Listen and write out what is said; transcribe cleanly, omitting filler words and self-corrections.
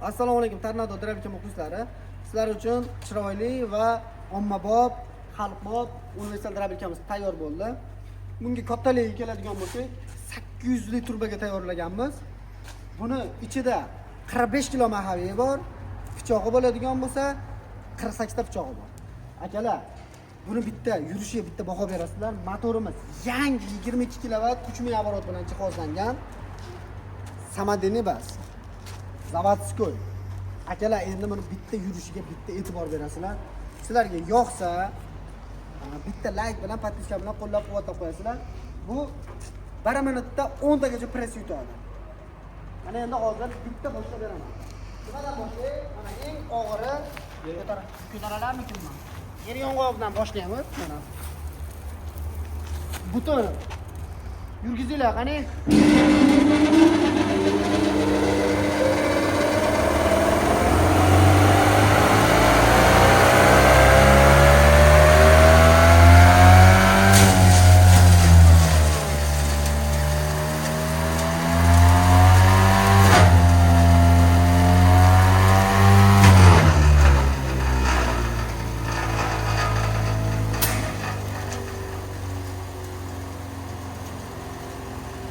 Assalomu alaykum Tornado Drabika muxlislari. Sizlar uchun chiroyli va ommabop, xalqbob universal drabikamiz tayyor bo'ldi. Bunga kattaligiga keladigan bo'lsak, 800 li turbaga tayyorlaganmiz. Buni ichida 45 kilo mahaviy bor. Pichog'i bo'ladigan bo'lsa, 48 ta pichog'i bor. Akalar, buni bitta yurishiga bitta baho berasizlar. Motorimiz yangi 22 kW kuch oborot bilan jihozlangan. Samadeniy bas. Zavodskoy. Akalar, endi buni bitta yurishiga bitta e'tibor berasizlar. Sizlarga yoqsa, bitta like bilan, podpiska bilan qo'llab-quvvatlab qo'yasizlar. Bu 1 minutda 10 tagacha press yutadi. Mana endi hozir bitta boshlab beraman. Nimadan boshlaymiz? Mana eng og'iri ko'taralarmikinman? Yer yong'oqdan boshlaymiz. Mana buton. Yurgizinglar, qani.